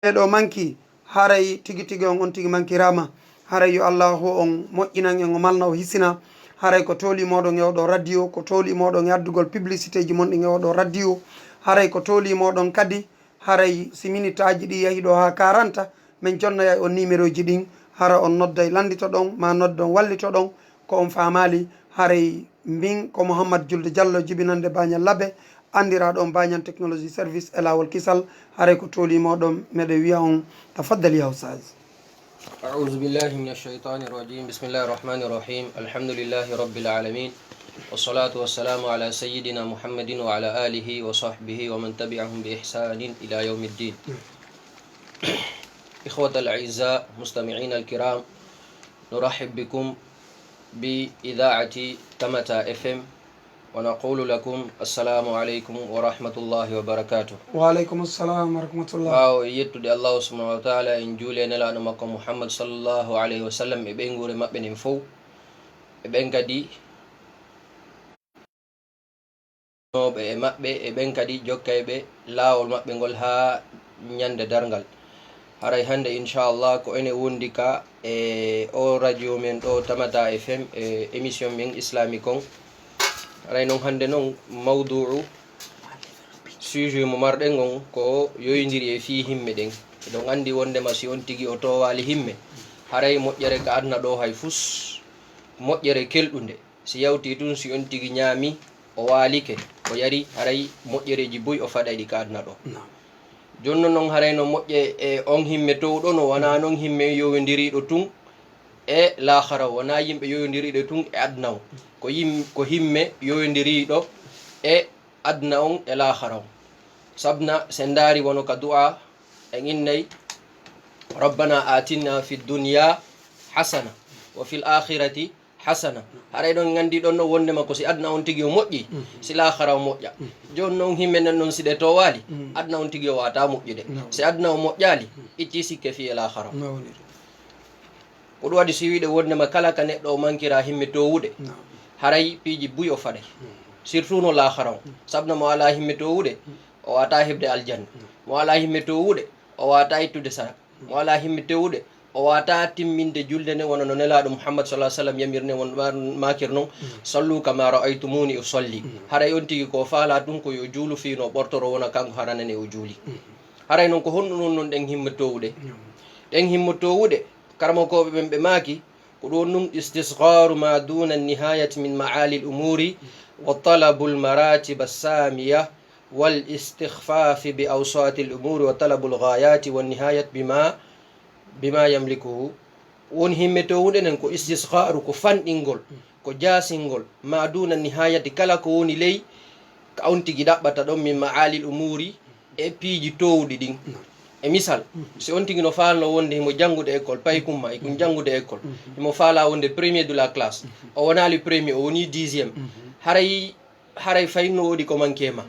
ɗo manki haray tigi tigi on tigi mankirama haray yo allahu on moƴƴinan en o malna o hisina haray ko tooli moɗon e oɗo radio ko tooli moɗon e addugol publicité ji monɗin e oɗo radio haray ko tooli moɗon kadi haray si minute aji ɗi yahi ɗo ha 40 min jonnoya on numéro ji ɗin hara on nodda e landito ɗon ma noddon wallito ɗon ko on famali haray min ko Mouhammad Julde Diallo jibinande bañal labbe andiraɗo on bañan technologie service e lawol kisal haray ko tooli moɗon meɗe wiya on tafaddal ya Oustaz. أعوذ بالله من الشيطان الرجيم بسم الله الرحمن الرحيم الحمد لله رب العالمين والصلاة والسلام على سيدنا محمد وعلى آله وصحبه ومن تبعهم بإحسان إلى يوم الدين. إخوة الأعزاء مستمعين الكرام، نرحب بكم بإذاعة تمتا FM ونقول لكم السلام عليكم ورحمة الله وبركاته. وعليكم السلام ورحمة الله. واو يتودي الله سبحانه وتعالى إن جولي نلا نمكم محمد صلى الله عليه وسلم إبن غوري مبن فو إبن كدي ɓe maɓɓe e ɓen kadi jokkayɓe laawol maɓɓe ngol ha ñande darngal. haray hande inchallah ko ene wondi ka e o radio men ɗo Tamata FM e émission men islamique on. haray noon hande noon mawduu sujet mo marɗen on ko yoyidiri e fi himme ɗen. eɗon andi wondema si on tigui o towali himme haray moƴƴere ka adna ɗo hay fus moƴƴere kelɗude si yawti tun si on tigui ñaami o walike o yari haray moƴƴereji boyi o faɗaɗi ka adna ɗo. jonno noon haray no moƴƴe e on himme towɗo no wona noon himme yowidiriɗo tun e lahara wona yimɓe yowidiriɗo tun e adna on ko himme yowidiriɗo e adna on e lahara on. sabna sen daari wono ka du'a en innay rabbana atinna fi dunya hasana wa fil akhirati hasana. haray ɗon gandi ɗon no wondema ko si adna on tigui o moƴƴi si lahara o moƴƴa. joni noon himɓe nen noon siɗe towali adna on tigui o wata moƴƴude si adna o moƴƴali itti sikke fi e lahara o. ko ɗum waɗi si wiɗe wondema kala ka neɗɗo o mankira himme towuɗe haray piiji buy o faɗay surtout no lahara o. sabna mo ala himme towuɗe o wata hebde aljanna, mo ala himme towuɗe o wata ittude sarak, mo ala himme towuɗe o wata timminde julde nde wona no nelaɗo Muhammad sallallahu alaihi wasallam yamirne won makir noon sallu kama ra'aytumuni usalli. haray on tigui ko faala ɗum ko yo juulu fino ɓortoro wona kanko haranane o juuli. haray noon ko honɗum noon ɗen himma towuɗe ɗen himma towuɗe karmakoɓe ɓen ɓe maaki ko ɗon num istisgaru ma duna nihayati min maali l umuri wa talabu l maratiba samiya wal istighfafi bi awsati l umuri wa talabu l gayati wa nihayat bima yamlikuhu. won himme towuɗe nen ko istisgaru ko fanɗingol ko jasingol ma duna nihayati kala ko woni ley ka on tigui ɗaɓɓata ɗon min maali l umuri e piiji towɗi ɗin. e misal si on tigui no falno wonde himo janggude école payi kumma ekum janggude école himo faala wonde premier de la classe o wonali premier o woni 10e haray fayinno woɗi ko mankema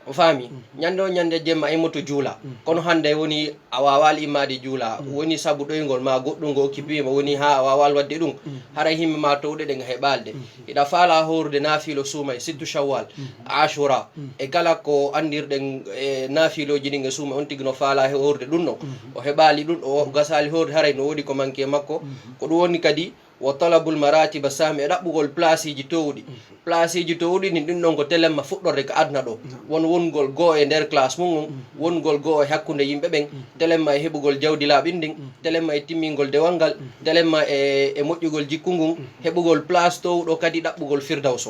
o faami ñande o ñande jemma immoto juula kono hande woni a wawal immade juula woni saabu ɗoygol ma goɗɗum ngo occupima woni ha a wawal wadde ɗum haray himme ma towɗe ɗen heɓalde iɗa faala horude nafilo suumay sittu shawwal ashura e kala ko andirɗen e nafiloji ɗin e suuma on tigui no faala horde ɗum no o heɓali ɗum o gasali horde haray no woɗi ko manque makko. ko ɗum woni kadi wa talabul maratiba sami e ɗaɓɓugol place ji towɗi ni ɗin ɗon ko telemma fuɗɗorde ko adna ɗo wongol goo e nder classe mum wongol goo e hakkude yimɓe ɓen telemma e heɓugol jawdi laaɓin ɗin telemma e timmingol dewal ngal telemma e moƴƴugol jikku ngun heɓugol place towɗo kadi ɗaɓɓugol firdaws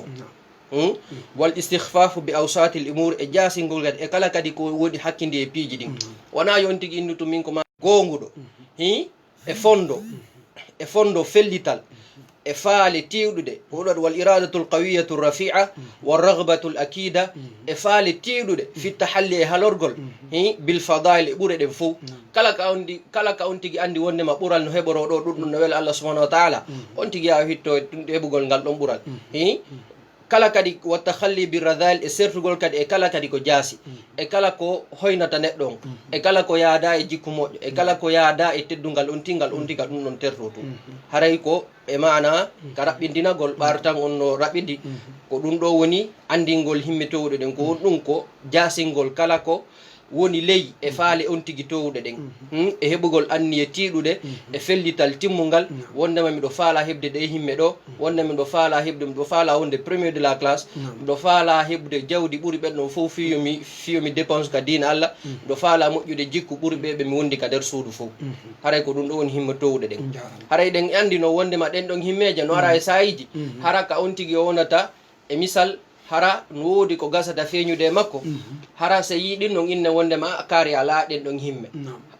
on wal istighfafu bi awsati l umur e jasingol kadi e kala kadi ko woɗi hakkindi e piiji ɗin wona yon tigui innutu min ko ma gonguɗo e fondo fellital e faale tiwɗude hoɗoɗ wal iradatul qawiyatu rafi'a wa raghbatul akida e faale tiwɗude fitta halli e halorgol bil fadail e ɓuure ɗen fof kala ka on tigui andi wondema ɓural no heɓoro ɗo ɗuɗɗum no weela Allah subhanahu wa ta'ala on tigui yawa hitto heɓugol ngal ɗon ɓural kala kadi wa takhalli bi radhal e sertugol kadi e kala kadi ko jaasi e kala ko hoynata neɗɗo on e kala ko yaada e jikku moƴƴo e kala ko yaada e teddungal on tiga ɗum ɗon terto tu haray ko e mana ka raɓɓindinagol ɓartan on no raɓɓidi ko ɗum ɗo woni andingol himme towɗo ɗen ko won ɗum ko jaasingol kala ko woni ley e faale on tigi towɗe ɗen e heɓugol anniye tiiɗude e fellital timmungal wondema miɗo faala heɓde ɗe himme ɗo wondema miɗo faala heɓde miɗo faala wonde premier de la classe miɗo faala heɓde jawdi ɓuri ɓen ɗon fof fiyomi dépense ka diina Allah miɗo faala moƴƴude jikku ɓuri ɓe ɓe mi wondi ka nder suudu fof haray ko ɗum ɗo woni himme towɗe ɗen haray ɗen andi no wondema ɗen ɗon himmeje no ara e sayiji hara ka on tigi o wonata e misal hara no woodi ko gasata feeñude makko hara so yiɗin non inne wondema kaari a laaɗen ɗon himme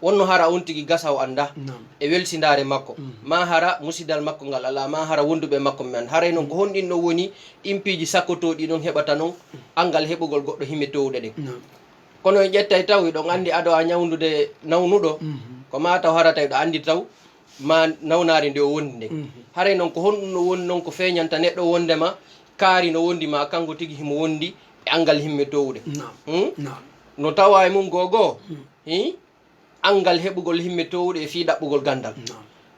wonno hara on tigi gasa o anda e welsidare makko ma hara musidal makko ngal ala ma hara wonduɓe makko men haray noon ko honɗin ɗo woni impiji sakkotoɗi noon heɓata noon angal heɓugol goɗɗo himme towɗe ɗen kono en ƴettay taw ɗon andi aɗo a ñawdude nawnuɗo ko ma taw hara tawi ɗo andi taw ma nawnare nde o wondi nde haray noon ko honɗum no woni noon ko feeñanta neɗɗo wondema kaari no wondi ma kanko tigi himo wondi e angal himme towɗe no tawa e mum gogo angal heɓugol himme towɗe e fii ɗaɓɓugol gandal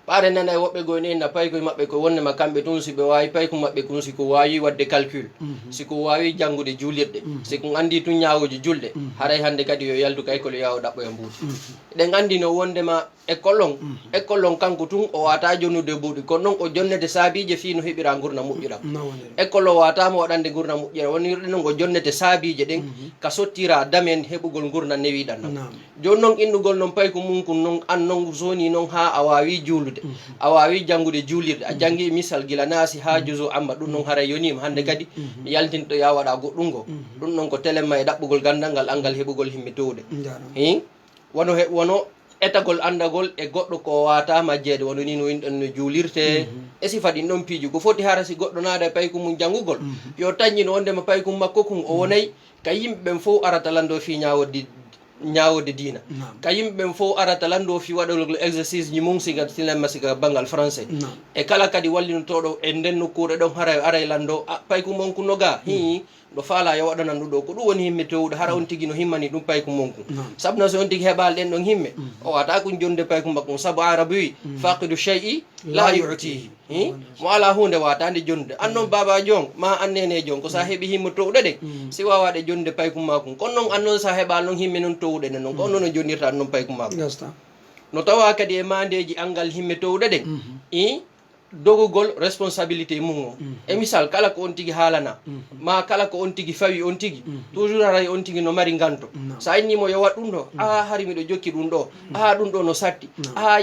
ɓaade nana e woɓɓe goyne na paykoye maɓɓe ko wonnema kamɓe tun si ɓe wawi payko maɓɓe kon siko wawi wadde calcul siko wawi janngude juulirɗe siko andi tun ñawoji julɗe haray hande kadi yo yaldu ka école yawo ɗaɓɓoya mbuuti eɗen andi no wondema école on kanko tun o wata jonnude buuɗi kono noon o jonnete saabije fi no heɓira gurna moƴƴuɗam école o watama waɗande gurna moƴƴuɗam wonirɗe noon o jonnete saabije ɗen ka sottira damen heɓugol gurna newiɗan noon joni noon innugol noon payko mum kon noon an noon zoni noon ha a wawi juulude a wawi janngude juulirde a janggi misal gila naasi ha juso amma ɗum noon haray yonima hande kadi mi yaltinto ya waɗa goɗɗum go ɗum noon ko téléma e ɗaɓɓugol gandal ngal angal heɓugol himme towɗe wono etagol andagol e goɗɗo ko wata majjede wono ni no winɗon no juulirte e sifa ɗin ɗon piiji ko foti hara si goɗɗo naada e payko mum janngugol yo tañƴino wondema payko makko kum o wonayi ka yimɓe ɓen fof arata lando fi ñawode diina ka yimɓe ɓen fof arata lando fi waɗol exercice ji mum siga cinéma siga bangal français e kala kadi wallinotoɗo e nden nokkure ɗon aray lando payko mon ku noga ɗo faala yo waɗanan ɗum ɗo ko ɗum woni himme towɗo hara on tigi no himmani ɗum payko monku sabuna so on tigi heɓal ɗen ɗon himme o wata ko jonde payko makko saabu arabu wi faqidu shay'i la yu'tihi mo ala hunde watande jonde an noon baba jon ma annene jon ko sa heeɓi himme towɗe ɗen si wawaɗe jonde payko makko kono noon an noon sa heɓal noon himme noon towɗe ɗen noon ko on noon no jonnirta noon payko makko no tawa kadi e mandeji angal himme towɗe ɗen dogugol responsabilité mum o e misal kala ko on tigi haalana ma kala ko on tigi fawi on tigi toujours aray on tigi no mari ganto sa innimo yo wat ɗum ɗo hari miɗo jokki ɗum ɗo ɗum ɗo no satti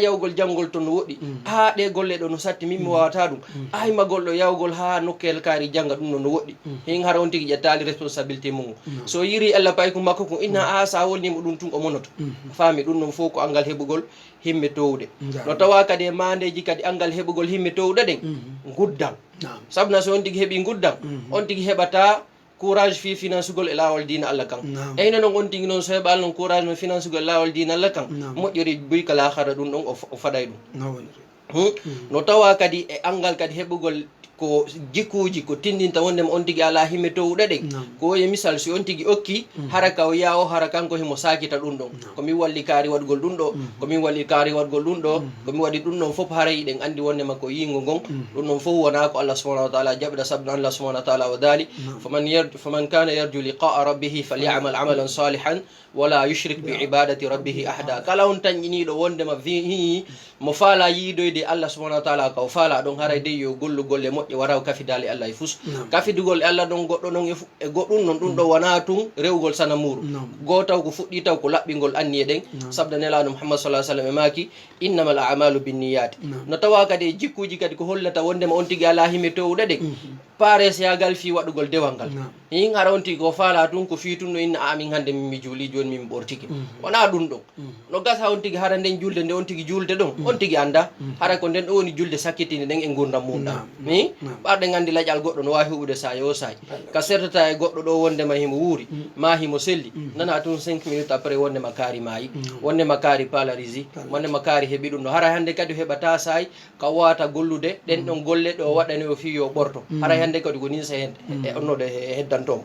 yawgol janngol to no woɗɗi ɗe golle ɗo no satti min mi wawata ɗum magol ɗo yawgol ha nokkel kaari janga ɗum ɗo no woɗɗi hin hara on tigi ƴettali responsabilité mum o so yiri allah payko makko ko inna sa wolnimo ɗum tun o monoto faami ɗum ɗon fof ko angal heɓugol himme towɗe no tawa kadi e mandeji kadi angal heɓugol himme towɗe ɗen guddam sabuna so on tigi heeɓi guddam on tigi heɓata courage fi financegol e lawol dina Allah kan eyno noon on tigi noon so heɓal noon courage no financegol e lawol dina Allah kan moƴƴori buyka lahara ɗum ɗon o faɗay ɗum no tawa kadi e angal kadi heɓugol ko jikkuji ko tindinta wondema on tigi ala himme towɗe ɗen ko e misal si on tigi okki hara ka o yawo hara kanko himo sakita ɗum ɗon komin walli kaari waɗgol ɗum ɗo komin walli kaari waɗgol ɗum ɗo komi waɗi ɗum ɗon fof haray ɗen andi wondema ko yingo ngon ɗum ɗon fof wona ko Allah subhanahu wa taala jaɓɗa sabno Allah subhanahu wa taala o daali faman kana yarju liqa'a rabbihi falyamal amalan salihan wala yushrik bi ibadati rabbihi ahada kala on tañƴiniɗo wondema mo faala yiidoyde Allah subhanahu wa taala ka o faala ɗon haray dey yo gollu golle moƴƴe waraw kafidali Allah e fus kafidugol e Allah ɗon goɗɗo ɗon e goɗɗum noon ɗum ɗo wona tun rewgol sana muuru gotaw ko fuɗɗi taw ko laɓɓingol anniye ɗen sabda nelaɗo Muhammad sallallahu alaihi wasallam e maki innamal a'malu binniyati no tawa kadi e jikkuji kadi ko hollata wondema on tigi ala himme towɗe ɗen pares yagal fi waɗugol dewal ngal hin hara on tigi ko faala tun ko fi tun no inna amin hande min mi juuli joni min ɓortiki wona ɗum ɗon no gasa on tigi hara nden julde nde on tigi julde ɗon on tigi anda hara ko nden ɗo woni julde sakkitinde ɗen e gurdam muɗa ɓarɗe gandi laƴal goɗɗo no wawi huɓude sa yo sayi ka sertata e goɗɗo ɗo wondema himo wuuri ma himo selli nana tun 5 minutes après wondema kaari maayi wondema kaari palarisi wondema kaari heeɓi ɗum ɗo hara hande kadi heɓata sayi ka wata gollude ɗen ɗon golle ɗo waɗani o fi yo ɓorto hara hande kadi ko nin sa hen e onnoɗo heddantomo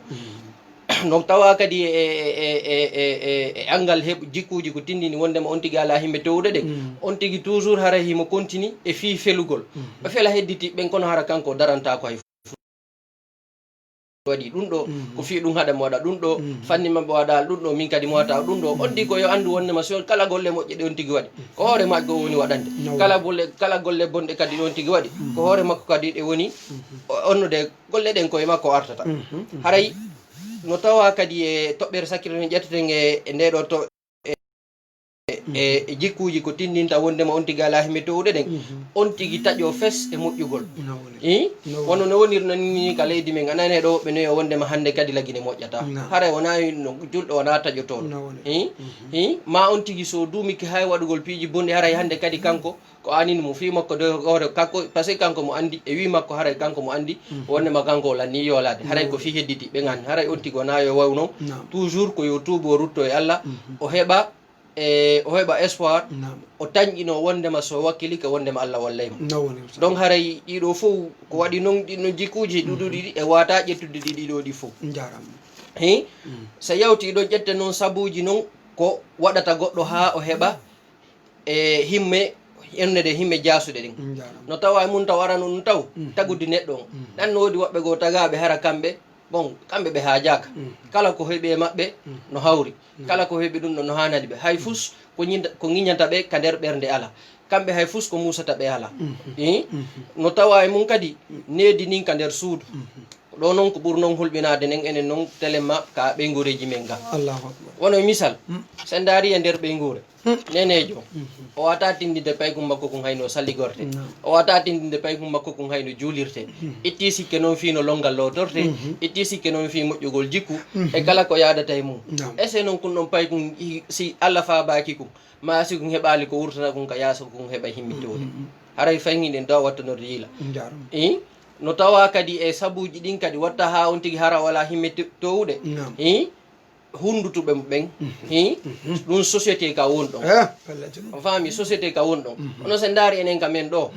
no tawa kadi e angal jikkuji ko tindini wondema on tigi ala himme towɗe ɗe on tigi toujours hara himo continue e fi felugol o fela hedditi ɓen kono hara kanko daranta ko hay waɗi ɗum ɗo ko fi ɗum haɗa mo waɗa ɗum ɗo fanni mabɓe waɗa ɗum ɗo min kadi mo wata ɗum ɗo on tigi ko yo andu wondema so kala golle moƴƴe ɗe on tigi waɗi ko hoore majgo woni waɗande kala golle bonɗe kadi ɗe on tigi waɗi ko hoore makko kadi ɗe woni onnude golle ɗen koye makko artata haray no tawa kadi e toɓɓere sakkilo no ƴetteten e ndeɗo to e jikkuji ko tindinta wondema on tigi ala himmi towɗe ɗen on tigi taƴo fes e moƴƴugol wono no wonirno ni ka leydi men anane ɗo ɓe noyo wondema hande kadi lagine moƴƴata haray wona no julɗo wona taƴotoɗo ma on tigi so dumiki hay waɗugol piiji bonɗi haray hande kadi kanko ko anini mo fi makko de hoore kanko par ce que kanko mo andi e wi makko haray kanko mo andi wondema kanko o lanni yolade haray ko fi hedditi ɓe gani haray on tigi wona yo waw noon toujours ko yo tuubo o rutto e Allah o heɓa espoir o tañƴino wondema so wakkili ka wondema Allah wallaymo donc haray ɗiɗo fof ko waɗi noon ɗino jikkuji ɗuɗuɗi ɗi e wata ƴettude ɗiɗo ɗi fof so yawti ɗo ƴette noon sabuji noon ko waɗata goɗɗo ha o heɓa e himme ennede himme jasuɗe ɗin no tawa mum taw arano ɗum taw tagude neɗɗo on ɗan no woodi woɓɓe goo tagaɓe hara kamɓe bon kamɓe ɓe haajaka kala ko heeɓi e maɓɓe no hawri kala ko heeɓi ɗum ɗo no hanani ɓe hay fus ko guiñanta ɓe ka nder ɓernde ala kamɓe hay fus ko musata ɓe ala no tawa e mum kadi needi nin ka nder suudu ɗo noon ko ɓuri noon hulɓinade nen enen noon téléma ka ɓeygureji men ga wono misal sen daari e nder ɓeygure nenejo o wata tindinde paygum makko kum hayno salligorte o wata tindinde paygum makko kum hayno juulirte itti sikke noon fi no longal lowtorte itti sikke noon fi moƴƴugol jikku e kala ko yadata e mum ese noon kun ɗon paygum si Allah fabaki kum ma si kum heɓali ko wurtata kum ka yaasa kum heɓa himmittode haray fayiɗen daw wattanorde yiila no tawa kadi e sabuji ɗin kadi watta ha on tigi hara wala himme towɗe hundutuɓe ɓen ɗum société ka woni ɗon o faami société ka woni ɗon ono sen daari enen ka men ɗo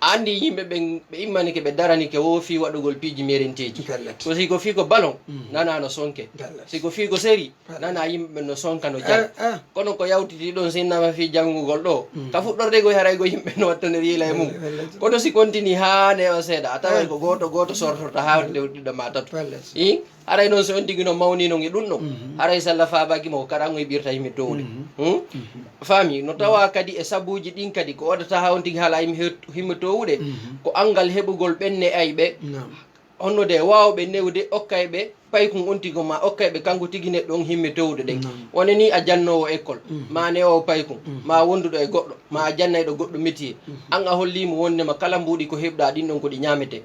andi yimɓe ɓen ɓe immanike ɓe daranike wo fi waɗugol piiji merenteji so siko fi ko ballon nana no sonke siko fi ko séri nana yimɓe ɓen no sonka no jang kono ko yawtiti ɗon sinnama fi janngugol ɗo ka fuɗɗorde goy haray go yimɓe no watta nder yiila e mum kono si continue ha newa seeɗa a taway ko goto sortorta ha lewɗiɗo ma tatu haray noon so on tigi no mawni non e ɗum ɗo haray sallah fabakimo ko kaɗa ngoye ɓirta yimɓe towde faami no tawa kadi e sabuji ɗin kadi ko waɗata ha on tigi haala himme towɗe ko angal heɓugol ɓenne ayɓe honnude wawɓe newde okkayɓe paykum on tigo ma okkayɓe kanko tigi neɗɗo on himme towde ɗen woni ni a jannowo école ma newowo paykum ma wonduɗo e goɗɗo ma a jannayɗo goɗɗo métier an a hollimo wondema kala mbuuɗi ko heɓɗa ɗin ɗon ko ɗi ñamete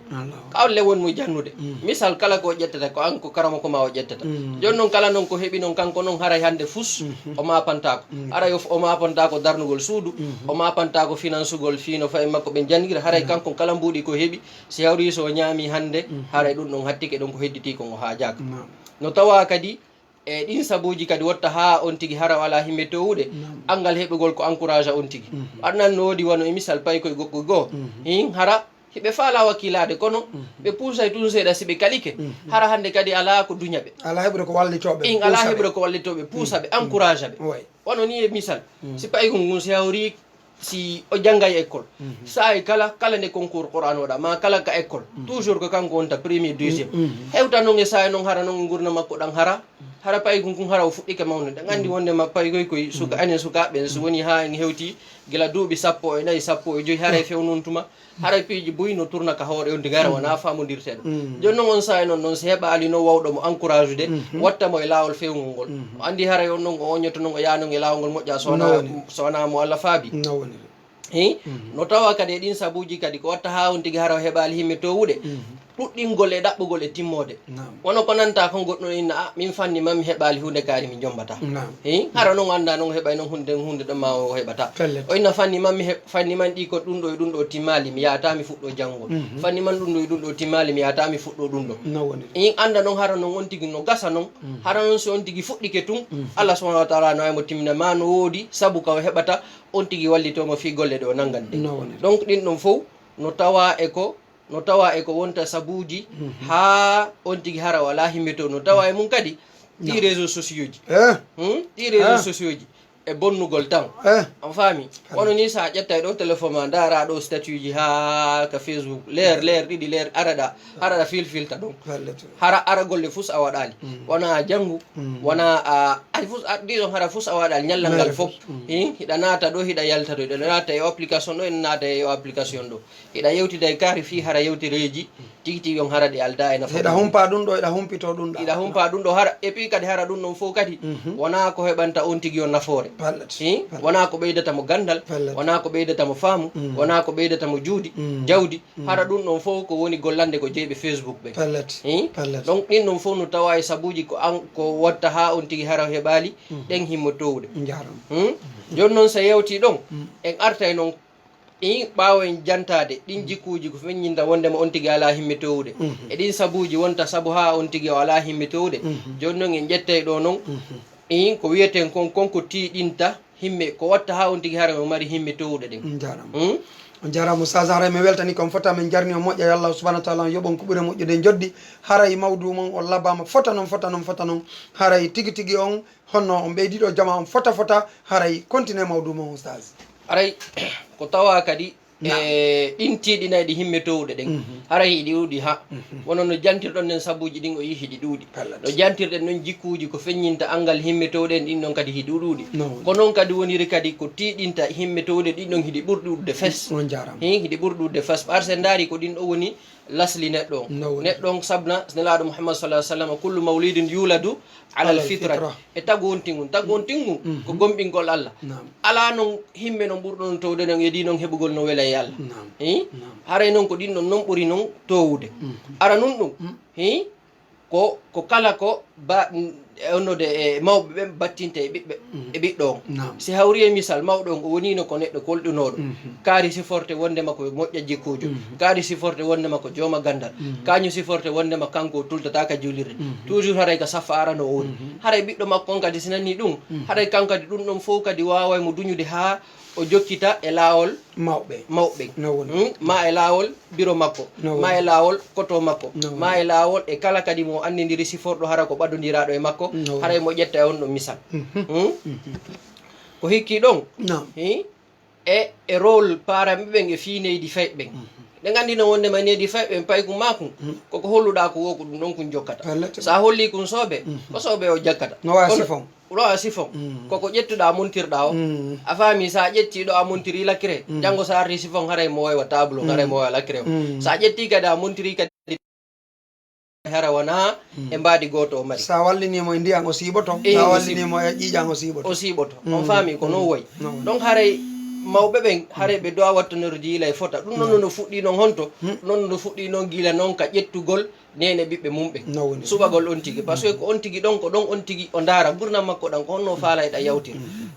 kawle wonmo jannude misal kala ko ƴettata ko an ko karama ko ma o ƴettata joni noon kala noon ko heeɓi noon kanko noon haray hande fus o mapantako haray o mapantako darnugol suudu o mapantako financegol fino fayi makko ɓe janguira haray kanko kala mbuuɗi ko heeɓi si hawri so ñaami hande haray ɗum ɗon hattike ɗon ko hedditi kon o haajaka no tawa kadi e ɗin sabuji kadi watta ha on tigi hara wala himme towɗe angal heɓugol ko encourage on tigi aɗanan no woodi wano e misal pay koye goɗɗo goo hara hiɓe faala wakkilade kono ɓe puusay tun seeɗa si ɓe kalike hara hande kadi ala ko duñaɓe ala heɓude ko wallitoɓe ala heɓude ko wallitoɓe puusa ɓe encourage ɓe wono ni e misal si pay ko ngun si hawri si o janggay école sa kala nde concours Qur'an waɗa ma kala ka école toujours ko kanko wonta premier deuxiéme hewta noon e sa noon hara noon gurna makko ɗan hara pay kum hara o fuɗɗike mawnude ɗan andi wondema pay koy suka anen sukaɓe so woni ha en hewti gila duuɓi 14 15 haray fewnontuma haray piiji boyi no tourna ka hoore on digara wona famodirteɗo joni noon on saha noon si heɓa ali no wawɗo mo encourage de wattamo e lawol fewgol ngol o andi haray on noon o oñoto noon o yanon e lawol ngol moƴƴa so wona mo Allah faabi no tawa kadi e ɗin sabuji kadi ko watta ha on tigi hara o heɓali himme towuɗe ɗuɗɗingol e ɗaɓɓugol e timmode wono ko nanta kon goɗɗo inna a min fanni mami heɓali hunde kaari mi jombata hara noon anda noon heɓay noon hunde ɗon ma o heɓata o inna fanni man ɗi ko ɗum ɗo e ɗum ɗo timmali mi yahata mi fuɗɗo janngol fanni man ɗum ɗo e ɗum ɗo timmali mi yahata mi fuɗɗo ɗum ɗo anda noon hara noon on tigi no gasa noon hara noon so on tigi fuɗɗike tun Allah subhanahu wa taala no waymo timmina ma no woodi saabu ka o heɓata on tigi wallitomo fi golle ɗe o nangan ɗe donc ɗin ɗon fof no tawa e ko wonta sabuji ha on tigi hara wala himmeto no tawa e mum kadi ɗi réseaux sociaux ji ɗi réseaux sociaux ji e bonnugol tan on faami wono ni sa ƴettay ɗo téléphone ma dara ɗo statut ji ha ka Facebook leer ɗiɗi leer araɗa filfilta ɗum hara ara golle fus a waɗali wona janngu wona ay fus ɗiɗon hara fus a waɗali ñallal ngal fof hiɗa naata ɗo hiɗa yalta ɗo hiɗa naata e application ɗo en naata e application ɗo hiɗa yewtida e kaari fi hara yewtireji tigi tigi on hara ɗi alda e nafa hiɗa humpa ɗum ɗo hiɗa humpito ɗum ɗo hiɗa humpa ɗum ɗo hara et puis kadi hara ɗum ɗon fof kadi wona ko heɓanta on tigi on nafoore wona ko ɓeydata mo gandal wona ko ɓeydata mo faamu wona ko ɓeydata mo juudi jawdi hara ɗum ɗon fof ko woni gollande ko jeeɓe Facebook ɓe donc ɗin ɗon fof no tawa e sabuji ko an ko watta ha on tigi hara heɓali ɗen himmo towde joni noon so yewti ɗon en artay noon ɓaawo en jantade ɗin jikkuji ko feññinta wondema on tigi ala himme towde e ɗin sabuji wonta saabu ha on tigi o ala himme towde joni noon en ƴettay ɗo noon ko wiyeten konko tiiɗinta himme ko watta ha on tigi hara mo mari himme towde ɗen on jarama Oustaz haray mi weltani kon fota min jarni o moƴƴa Allah subahanahu wa taala yoɓon kuɓure moƴƴude joddi haray mawdu mon on labama fota noon haray tigi tigi on honno on ɓeydiɗo jama on fota haray continue mawdu mon Oustaz haray ko tawa kadi e ɗin tiiɗinayɗi himme towɗe ɗen haray hiɗi ɗuuɗi ha wono no jantirɗon nen sabuji ɗin o yi hiɗi ɗuuɗi no jantirɗen noon jikkuji ko feññinta angal himme towɗen ɗin ɗon kadi hiɗi ɗuuɗi ko noon kadi woniri kadi ko tiiɗinta himme towɗe ɗin ɗon hiɗi ɓurɗi ɗuɗde fes hiɗi ɓurɗi ɗuɗde fes par ce daari ko ɗin ɗo woni lasli neɗɗo on sabna nelaɗo Muhammad sallallahu alaihi wasallam kullu mawlidin yuladu ala alfitra e tagu on tingun ko gomɓingol Allah ala noon himme noon ɓurɗon towde noon yedi noon heɓugol no wela e Allah haray noon ko ɗin ɗon noon ɓuri noon towude ara nun ɗum ko kala ko onnode e mawɓe ɓe battinta e ɓiɗɗo on si hawri e misal mawɗo on o wonino ko neɗɗo kolɗunoɗo kaari siforte wondema ko moƴƴa jikkujo kaari siforte wondema ko jooma gandal kañum siforte wondema kanko tultata ka julirde toujours haray ka saffa arano o woni haray ɓiɗɗo makko on kadi sinanni ɗum haray kanko kadi ɗum ɗon fof kadi waway mo duñude ha o jokkita e laawol mawɓe ma e laawol biro makko ma e laawol koto makko ma e laawol e kala kadi mo andidiri siforɗo hara ko ɓaddodiraɗo e makko haray mo ƴetta e on ɗo misal ko hikki ɗon e rôle paraɓe ɓen e fiineydi fay ɓen ɗe gandino wondema nedi fay ɓen payku makum koko holluɗa ko woku ɗum ɗon kun jokkata sa holli kun soobe ko soobe o jakkata ɗoa sifon koko ƴettuɗa montirɗa o a faami sa ƴettiɗo a montiri lakkire janggo sa arti sifon haray mo waywa table haray mo wawa lakkire o sa ƴetti kadi a montiri kadi hara wona e mbaadi goto o mari sa wallinimo e ndiyan o siiɓoto sa wallinimo e ƴiƴan o siiɓoto on faami ko non woyi donc haray mawɓe ɓen haray ɓe dowa wattanorde yiila e fota ɗum noon no fuɗɗi noon honto noon no fuɗɗi noon gila noon ka ƴettugol nene ɓiɓɓe mumɓe suɓagol on tigi par ce que ko on tigi ɗon ko ɗon on tigi o ndaara gurdam makko ɗan ko honno faala e ɗa yawtir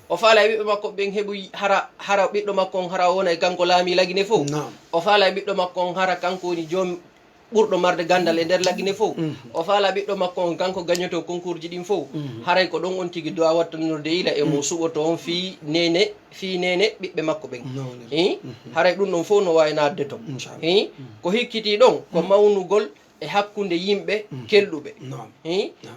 o faala e ɓiɓɓe makko ɓen heɓoy hara ɓiɗɗo makko on hara wona e kanko laami lagine fof o faala e ɓiɗɗo makko on hara kanko woni joom ɓurɗo marde gandal e nder lagine fof o faala ɓiɗɗo makko on kanko gagnoto concours ji ɗin fof haray ko ɗon on tigi dowa wattanorde yiila e mo suɓoto on fi nene ɓiɓɓe makko ɓen haray ɗum ɗon fof no wawi nadde to ko hikkiti ɗon ko mawnugol e hakkude yimɓe kelɗuɓe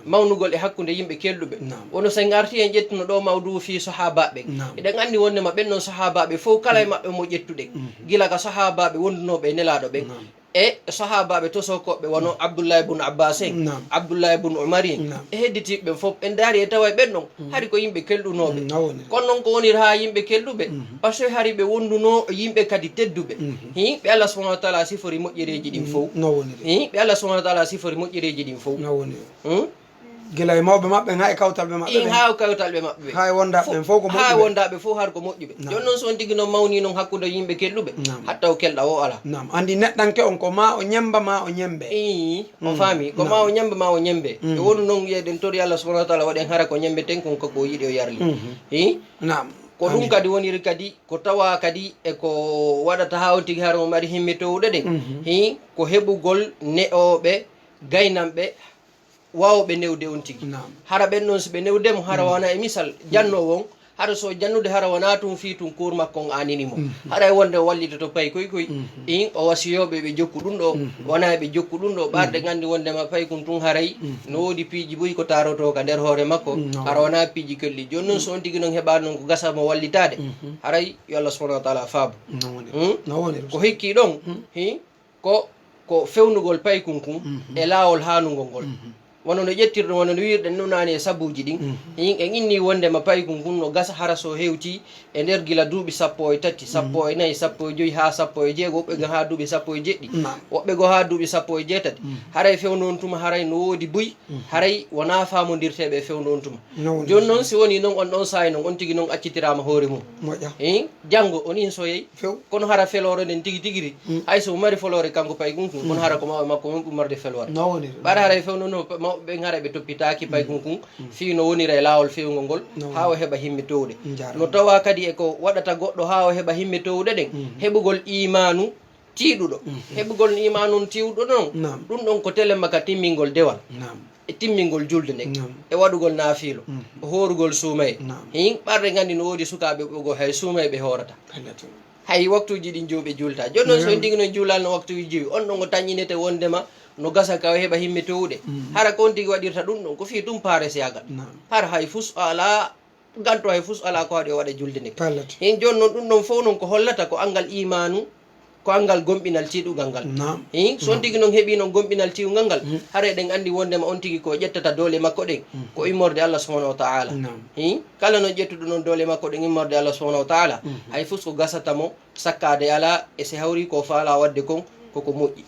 mawnugol e hakkude yimɓe kelɗuɓe wono so garti en ƴettuno ɗo mawdu fi sahabaɓe eɗen andi wondema ɓen noon sahabaɓe fof kala e maɓɓe mo ƴettuɗen gila ka sahabaɓe wondunoɓe e nelaɗo ɓen e sahabaɓe tosokoɓe wono Abdoullah ibn Abbas en Abdoullah ibn Umar en e hedditiɓe fof en daari e tawa ɓen ɗon hari ko yimɓe kelɗunoɓe kono noon ko wonir ha yimɓe kelɗuɓe par ce que hari ɓe wonduno yimɓe kadi tedduɓe ɓe Allah subahanahu wa taala sifori moƴƴereji ɗin fof ɓe Allah subahanahu wa taala sifori moƴƴereji ɗin fof gila e mawɓe maɓɓe ha e kawtalɓe maɓɓe ha kawtalɓe maɓɓe ha e wondaɓe fof ko moƴƴuɓe ha wondaɓe fof har ko moƴƴuɓe joni noon so on tigui noon mawni noon hakkude yimɓe kelɗuɓe hatta o kelɗa o ala andi neɗɗanke on ko ma o ñemba ma o ñembe o faami ko ma o ñemba ma o ñembe e wonu noon wiyeɗen tori Allah subahanahu wa taala waɗen hara ko ñembe ten kon kako o yiiɗi o yarli ko ɗum kadi woniri kadi ko tawa kadi eko waɗata ha on tigui hara mo mari himme towɗe ɗen ko heɓugol ne'oɓe gaynanɓe wawɓe newde on tigi hara ɓen noon so ɓe newdemo hara wona e misal jannowo on hara so jannude hara wona tum fi tum cour makko on aninimo haɗa wonde wallita to payi koy in o wasiyoɓe ɓe jokku ɗum ɗo wona ɓe jokku ɗum ɗo ɓarɗe gandi wondema payi kum tun haray no wodi piiji boyi ko taroto ka nder hoore makko hara wona piiji kelli joni noon so on tigui noon heɓa noon ko gasamo wallitade haray yo Allah subhanahu wa taala faabu ko hikki ɗon ko fewnugol payi kum e laawol hanugol ngol wono no ƴettirɗo wono no wirɗen nunani e sabuji ɗin en inni wondema payi kum no gasa hara so hewti e nder gila duuɓi 13 14 15 ha 16 woɓɓe go ha duuɓi 17 woɓɓe go ha duuɓi 17 haray fewno on tuma haray no woodi buy haray wona famodirteɓe fewno on tuma joni noon si woni noon on ɗon sayi noon on tigui noon accitirama hoore mum janggo onin so yeyi kono hara felore nden tigui tigiri hayso mari folore kanko payi kum kono hara ko maɓe makko won ɗumarde felore ɓaɗa haray fewno no ɓe gara ɓe toppitaki payi kum fi no wonira e lawol fewgol ngol ha o heɓa himmitowde no tawa kadi eko waɗata goɗɗo ha o heɓa himmitowde ɗen heɓugol imanu tiiɗuɗo heɓugol imanu tiiɗuɗo noon ɗum ɗon ko telema ka timmingol dewal e timmingol julde nden e waɗugol naafilo o horugol suumaye hin ɓarɗe gandi no woodi sukaɓe ɓogo hay suumaye ɓe horata hay waktuji ɗin jowɓe julta joni noon so en tigui no juulal no waktuji jeewi on ɗon o tañinete wondema no gasa ka o heɓa himmitowde hara ko on tigui waɗirta ɗum ɗon ko fi ɗum pares yagal hara hay fus ala ganto hay fus ala ko waɗi o waɗa julde nde hen joni noon ɗum ɗon fof noon ko hollata ko angal imanu ko angal gomɓinal tiiɗugal ngal so on tigui noon heeɓi noon gomɓinal tiiɗugal ngal hara eɗen andi wondema on tigui ko ƴettata doole makko ɗen ko immorde Allah subhanahu wa ta'ala kala no ƴettuɗo noon doole makko ɗen immorde Allah subhanahu wa ta'ala hay fus ko gasatamo sakkade ala e si hawri ko faala wadde kon koko moƴƴi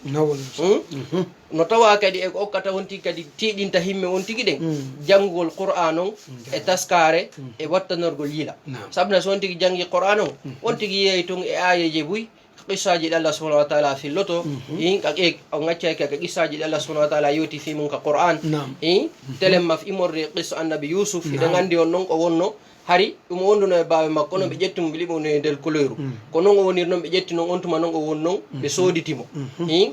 no tawa kadi e okkata on tigui kadi tiiɗinta himme on tigui ɗen janggugol qur'an on e taskare e wattanorgol yila sabuna so on tigui janggi qur'an on tigui yeeyi toon e ayeje buy qissaji ɗi Allah subhanahu wa ta'ala filloto o gaccaki ka qissaji ɗi Allah subhanahu wa ta'ala yewti fi mum ka qur'an telemmaf immorde qissa annabi yusuf iɗen andi on noon o wonno hari ɗum wonduno e bawe makko onon ɓe ƴettimo ɓe liɓono e nder couleur ko noon o woniri noon ɓe ƴetti noon on tuma noon o woni noon ɓe sooditimo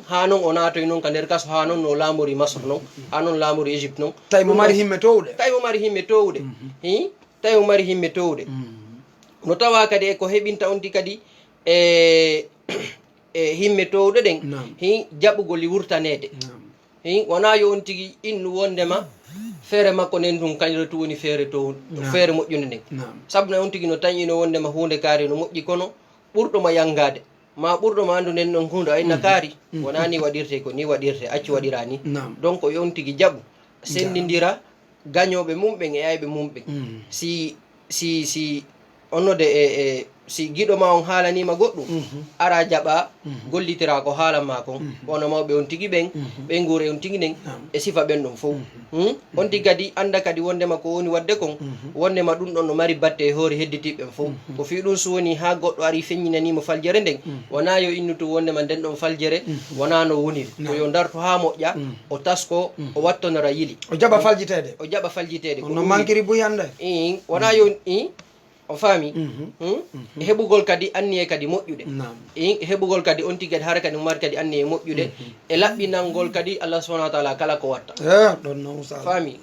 ha noon o natoy noon ka nder kaso ha noon no laamori masre noon ha noon laamori égypte noon tawi mo mari himme towɗe tawi mo mari himme towɗe tawi mo mari himme towɗe no tawa kadi eko heɓinta on ti kadi e himme towɗe ɗen jaɓugol wurtanede wona yo on tigui innu wondema feere makko nden ɗum kañum to woni feere to feere moƴƴude nden sabuna on tigui no tañino wondema hunde kaari no moƴƴi kono ɓurɗoma yangade ma ɓurɗoma andu nden ɗon hunde ayna kaari wona ni waɗirte ko ni waɗirte acci waɗira ni donc yon tigui jaaɓu sendidira gañoɓe mum ɓen e ayɓe mum ɓen si onnode e si giɗo ma on haalanima goɗɗum ara jaɓa gollitira ko haalanma kon wono mawɓe on tigui ɓen ɓe guure on tigui nden e sifa ɓen ɗon fof on tigui kadi anda kadi wondema ko woni wadde kon wondema ɗum ɗon no mari batte e hoore hedditiɓɓen fof ko fi ɗum so woni ha goɗɗo ari feññinanimo faljere nden wona yo innutu wondema nden ɗon faljere wona no woniri ko yo darto ha moƴƴa o tasko o wattonora yili o jaɓa faljitede no manquiri buy hande wona yo o faami heɓugol kadi anniye kadi moƴƴuɗe heɓugol kadi on tigui kadi hara kadi mari kadi anniye moƴƴuɗe e laɓɓinalngol kadi Allah subhanahu wa ta'ala kala ko watta ɗon noon faami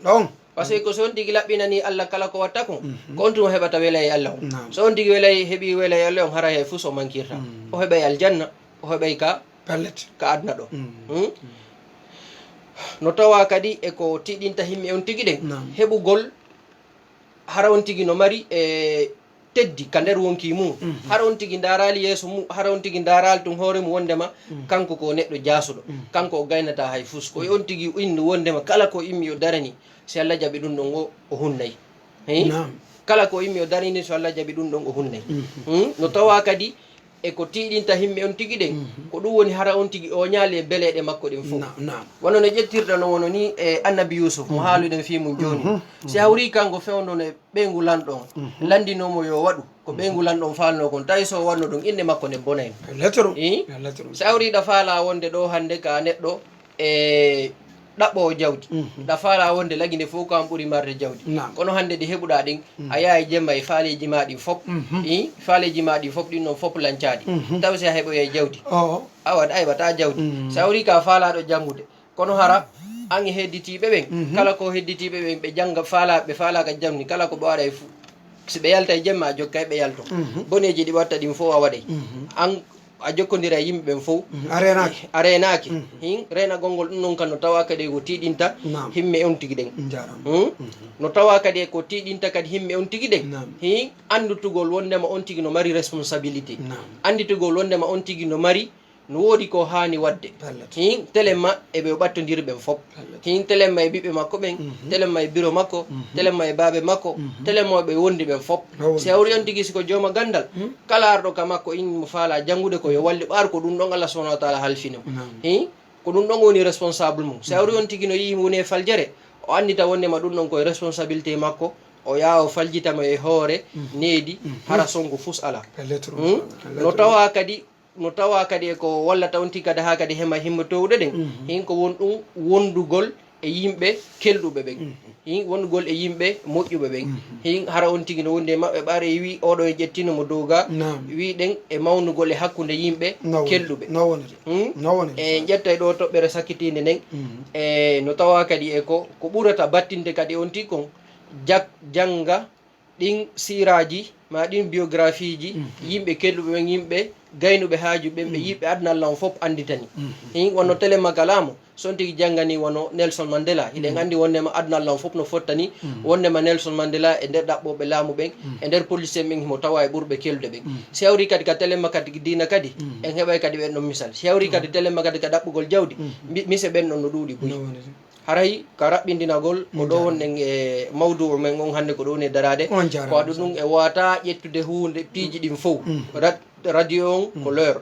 par ce que so on tigui laɓɓinani Allah kala ko watta ko on tuma heɓata weela e Allah on so on tigui weelay heeɓi weela e Allah on haray hay fuu so manquirta o heɓay aljanna o heɓay ka adna ɗo no tawa kadi eko tiɗinta himɓe on tigui ɗen heɓugol hara on tigui no mari e teddi ka nder wonki mum hara on tigui darali yeeso mum hara on tigui darali tun hoore mum wondema kanko ko neɗɗo jasuɗo kanko o gaynata hay fus ko on tigui inni wondema kala ko immi o darani si Allah jaaɓi ɗum ɗon o hunnayi kala ko immi o darini so Allah jaaɓi ɗum ɗon o hunnayi no tawa kadi eko tiiɗinta himɓe on tigui ɗen ko ɗum woni hara on tigui o ñaali e beleɗe makko ɗen fof wono no ƴettirɗa no wono ni e annabi yusuf mo haaluɗen fimum joni si hawri kanko fewnon e ɓeygu lanɗon landinomo yo waɗu ko ɓeygu lanɗon falno kon tawi so wanno ɗum inde makko nde bonayno si hawriɗa faala wonde ɗo hande ka neɗɗo e ɗaɓɓowo jawdi ɗa faala wonde lagui nde fof ko an ɓuuri marde jawdi kono hande ɗi heɓuɗa ɗin a yaha jemma e faaleji ma ɗi fop faaleji ma ɗi fop ɗin ɗon fop lancaɗi taw si a heɓoye jawdi awaɗa heɓata jawdi sa wari ka faalaɗo janggude kono hara an e hedditiɓe ɓen kala ko hedditiɓe ɓen ɓe jangga ɓe faalaka jamni kala ko ɓe waɗa e fuu so ɓe yalta e jemma a jokkay ɓe yalto boneji ɗi watta ɗin fof a waɗay an a jokkodira e yimɓe ɓen fof a renaki hin renagol ngol ɗum noon kan no tawa kadi ko tiɗinta himɓe on tigui ɗen no tawa kadi ko tiɗinta kadi himɓe on tigui ɗen hin andutugol wondema on tigui no mari responsabilité anditugol wondema on tigui no mari no woodi ko hani wadde hin téléma eɓe ɓattodir ɓen fop hin téléma e ɓiɓɓe makko ɓen téléma e bureau makko téléma e baaɓe makko téléma ɓe wondi ɓen fop si hawri on tigui siko jooma gandal kala arɗo ka makko in mo faala janggude ko yo walli ɓaar ko ɗum ɗon Allah subahanahu wa taala halfinimo hin ko ɗum ɗon woni responsable mum si hawri on tigui no yii woni e faljere o andita wondema ɗum ɗon koye responsabilité makko o yaha o faljitama e hoore needi hara songo fus ala no tawa kadi ko wallata on tigui kadi ha kadi hema himmotowɗe ɗen hin ko won ɗum wondugol e yimɓe kelɗuɓe ɓen hin wondugol e yimɓe moƴƴuɓe ɓen hin hara on tigui no wondi e mabɓe ɓaare wi oɗo e ƴettinomo dow ga wiɗen e mawnugol e hakkude yimɓe kelɗuɓe e ƴetta ɗo toɓɓere sakkitinde nden e no tawa kadi e ko ɓurata battinde kadi on tigui kon jangga ɗin siraji ma ɗin biographie ji yimɓe kelɗuɓe ɓen yimɓe gaynuɓe haaju ɓen ɓe yiɓɓe aduna Allah on fof anditani hin wonno téléma kalamo son tigui janggani wono Nelson Mandela hiɗen andi wondema aduna Allah on fof no fottani wondema Nelson Mandela e nder ɗaɓɓoɓe laamu ɓen e nder police en ɓen himo tawa e ɓurɓe keldude ɓen si hawri kadi ka téléma kadi dina kadi en heɓay kadi ɓen ɗon misal si hawri kadi téléma kadi ka ɗaɓɓugol jawdi mise ɓen ɗon no ɗuuɗi boyi haray ka raɓɓindinagol ko ɗo wonɗen e mawdou men on hannde ko ɗo woni e darade ko waɗu ɗum e wata ƴettude hunde piiji ɗin fof radio on ko leur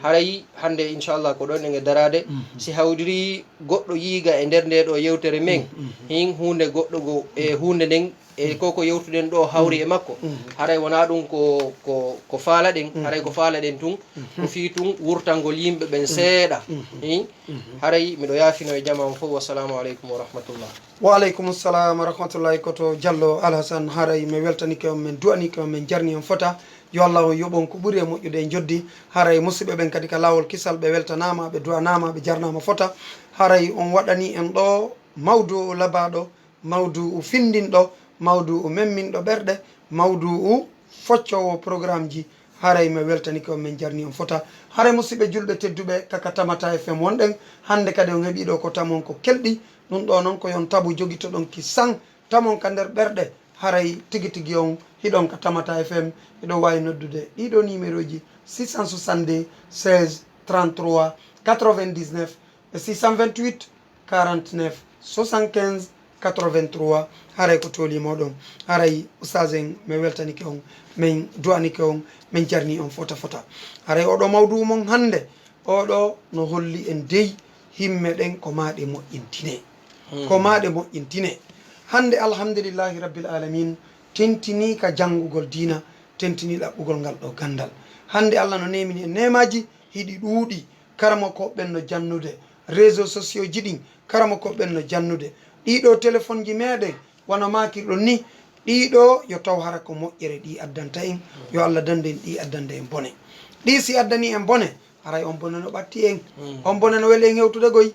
haray hande inchallah ko ɗon e darade si hawdiri goɗɗo yiiga e nder nde ɗo yewtere men hin hunde goɗɗo go e hunde nden e koko yewtuɗen ɗo hawri e makko haray wona ɗum ko faala ɗen haray ko faala ɗen tun ko fi tun wurtangol yimɓe ɓen seeɗa haray miɗo yaafino e jamam fof wassalamu aleykum wa rahmatullah wa aleykum salam wa rahmatullahi koto Diallo Alhasane haray mi weltanike on min du'anike on min jarni on fota yo Allah o yoɓon ko ɓuuri e moƴƴude e joddi haray musidɓe ɓen kadi ka lawol kisal ɓe weltanama ɓe du'anama ɓe jarnama fota haray on waɗani en ɗo mawdu labaɗo mawdu findinɗo mawdu memminɗo ɓerɗe mawdu foccowo programme ji haray mi weltanike on min jarni on fota haray musidɓe julɓe tedduɓe kaka tamata FM wonɗen hande kadi on heeɓi ɗo ko tamon ko kelɗi ɗum ɗo noon ko yon tabu joguitoɗon ki san tamon ka nder ɓerɗe haray tigui tigui on hiɗon ka tamata FM hiɗon wawi noddude ɗiɗo numéro ji 662 16 33 99 e 628 49 75 83 haray ko tooli moɗon haray oustaz en mi weltanike on min du'anike on min jarni on fota fota haray oɗo mawdu mon hande oɗo no holli en dey himme ɗen ko maɗe moƴƴintine ko maɗe moƴƴintine hande alhamdulillahi rabbil alamin tentini ka janggugol dina tentini ɗaɓɓugol ngal ɗo gandal hande Allah no nemini en nemaji hiɗi ɗuuɗi karama koɓɓen no jannude réseau sociaux ji ɗin karama koɓɓen no jannude ɗiɗo téléphone ji meɗen wono makirɗon ni ɗiɗo yo taw hara ko moƴƴere ɗi addanta en yo Allah dande en ɗi addande en bone ɗi si addani en bone haray on bone no ɓatti en on bone no weeli en hewtude goy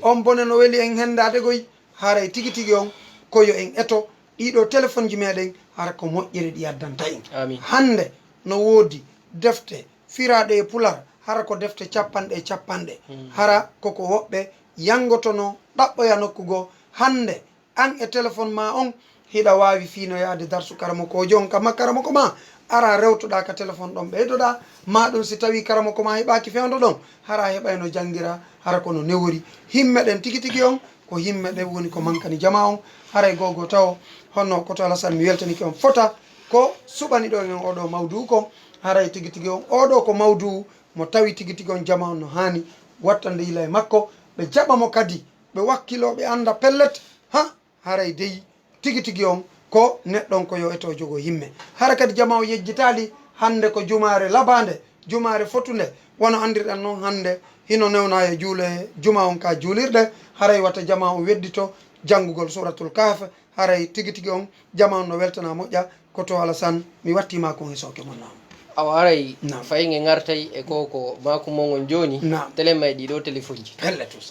on bone no weeli en hendade goy haray tigui tigui on koyo en eto ɗiɗo téléphone ji meɗen hara ko moƴƴere ɗi addanta en hande no woodi defte firaɗe e pular hara ko defte capanɗe capanɗe hara koko woɓɓe yangotono ɗaɓɓoya nokkugo hande an e téléphone ma on hiɗa wawi fiinoyade darsu karamokojo on kamma karamoko ma ara rewtoɗa ka téléphone ɗon ɓeydoɗa ma ɗum si tawi karamoko ma heɓaki fewdo ɗon hara heɓayno jangguira hara kono newori himme ɗen tigui tigui on ko himme ɗe woni ko mankani jama on haray gogo taw honno koto Alhasane mi weltanike on fota ko suɓani ɗo en oɗo mawdu ko haray tigui tigui on oɗo ko mawdu mo tawi tigui tigui on jama on no hani wattande yila e makko ɓe jaɓamo kadi ɓe wakkilo ɓe anda pellet ha haray dey tigui tigui on ko neɗɗon ko yo eto jogo himme hara kadi jama o yejjitali hande ko jumare labande jumare fotude wono andirɗen noon hande hino newna e juule juma on ka juulirɗe haray watta jama o weddito janggugol suratul kahf haray tigui tigui on jama on no weltana moƴƴa koto Alhasane mi wattima kon e soke mon nam awa aray fayin e gartay e koko mako mon on joni téléma e ɗiɗo téléphone ji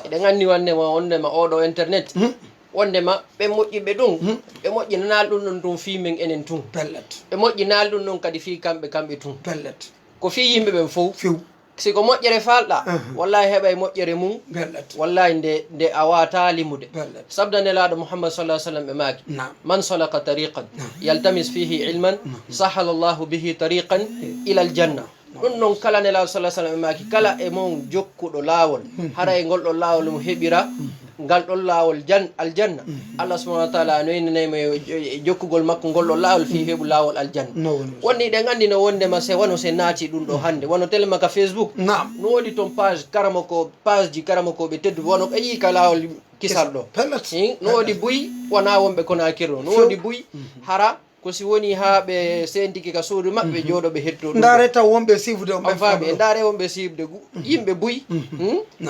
eɗen anni wannema wondema oɗo internet wondema ɓe moƴƴiɓe ɗum ɓe moƴƴinanal ɗum ɗon tun fi min enen tun ɓe moƴƴinal ɗum ɗon kadi fi kamɓe tun ko fi yimɓe ɓen fof siko moƴƴere falɗa wallahi heɓay moƴƴere mum wallahi nde a wata limude sabda nelaɗo mouhammad sallah sallam ɓe maaki man salaka tariqan yaltamis fihi ilman sahala llahu bihi tariqan ila aljanna ɗum noon kala nelaɗo sallah sallam ɓe maaki kala e mon jokkuɗo laawol hara e ngol ɗon laawol mo heɓira ngal ɗon laawol aljanna allah subahana wa taala no innanaymo e jokkugol makko ngol ɗon laawol fi heɓu laawol aljanna wonni ɗen anndi no wondema wono se naati ɗum ɗo hannde wono telema ka facebook no woodi toon page ji karamakoɓe tedduɓe wono ɓe yii ka laawol kisal ɗo no woodi buy wona wonɓe konakirno no woodi buy hara ko si woni ha ɓe sentiki ka suudu maɓɓe jooɗo ɓe hetto ndaare taw wonɓe sifde on faami e ndaare wonɓe sifde yimɓe buy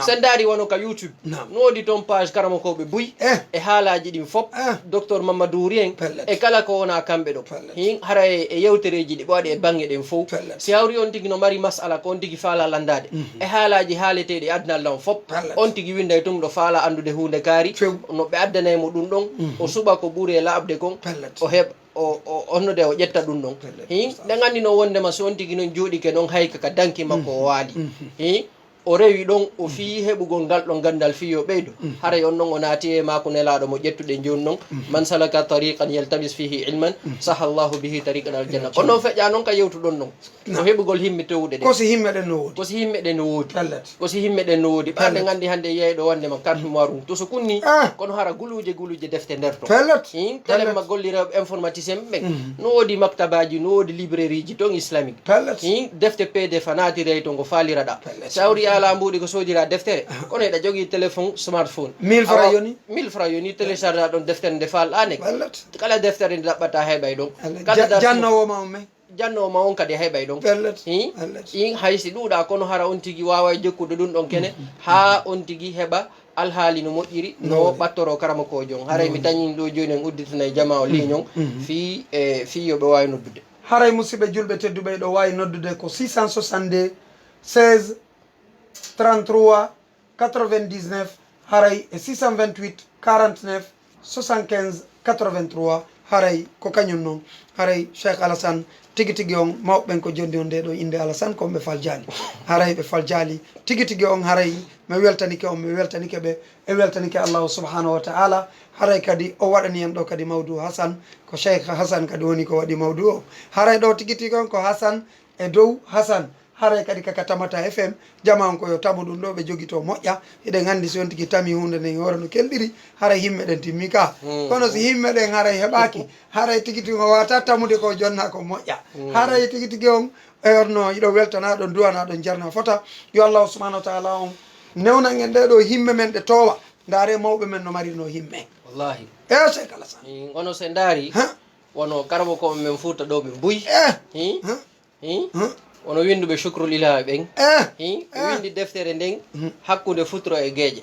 sen daari wono ka youtube no woodi toon page karamakoɓe buy e haalaji ɗin fop docteur mamadouri en e kala ko wona kamɓe ɗo hara e yewtereji ɗi ɓwaɗi e bange ɗen fof si hawri on tigi no mari masala ko on tigi faala landade e haalaji haaleteɗe e adnallah on fop on tigi winda e tum ɗo faala andude hunde kaari no ɓe addanaymo ɗum ɗon o suɓa ko ɓuuri e laaɓde kon o heɓa o onnude o ƴetta ɗum ɗon ɗen anndi no wondema so on tigi noon jooɗike noon hayka ka danki makko o waali o rewi ɗon o fii heɓugol ngal ɗon gandal fiyo ɓeydo haray on ɗon o naati e maako nelaɗo mo ƴettuɗe joni noon man salaka tariqan yaltamis fihi ilman saha llahu bihi tariqan aljanna kono noon feƴƴa noon ka yewtuɗon noon no heɓugol himme tewɗe ɗe kosi himɓe ɗen no woodi kosi himɓe ɗen no woodi ɓarɗe gandi hannde yeeyɗo wondema carte mémoire mum to so kunni kono hara guluje defte nder to téléma gollireɓe informaticien ɓe no woodi maktabaji no woodi librairie ji ton islamique defte pdf a naatire to ngo faaliraɗa sawri ala mbuɗi ko soodira deftere kono eɗa jogui téléphone smartphone 1000 francs yoni 1000 francs yoni télécharge a ɗon deftere nde falɗa nek kala deftere nde ɗaɓɓata heɓay ɗon jannowoma on jannowoma on kadi heɓay ɗon haysi ɗuuɗa kono hara on tigui wawa jokkude ɗum ɗon kene ha on tigui heɓa alhaali no moƴƴiri no ɓattoro karama ko jon haray mi dañin ɗo joni en udditana e jama o lignon fi yoɓe wawi noddude haray musidɓe julɓe tedduɓe ɗo wawi noddude ko 662 16 33 99 haray e 628 49 75 83 haray ko kañum noon haray cheikh Alhasane tigi tigi on mawɓen ko jondi on nde ɗo inde Alhasane kono ɓe fal jaali haray ɓe fal jaali tigi tigi on haray mi weltanike on mi weltanike ɓe e weltanike allahu subhanahu wa taala haray kadi o waɗani en ɗo kadi mawdou Hasane ko cheikh Hasane kadi woni ko waɗi mawdou o haray ɗo tigi tigi on ko Hasane e dow Hasane haray kadi kaka tamata fm jama on koyo tamu ɗum ɗo ɓe jogi to moƴƴa eɗen gandi si on tigui tami hunde nden hoore no kelɗiri haray himɓe ɗen timmi ka kono si himɓe ɗen haray heɓaki haray tigui tigui o wata tamude ko jonna ko moƴƴa haray tigui tigui on e orno yiɗo weltana ɗon duwana ɗon jarna fota yo allahu subahanahu wa taala on newnan en ɗeɗo himɓe men ɗe towa ndaare mawɓe men no marino himɓe wallahi cheikh Alhasane ono se daari wono karamo koɓe men fuuta ɗo ɓe mbuy wono winduɓe chukrul ilahi ɓen ɓe windi deftere nden hakkude futuro e gueeƴe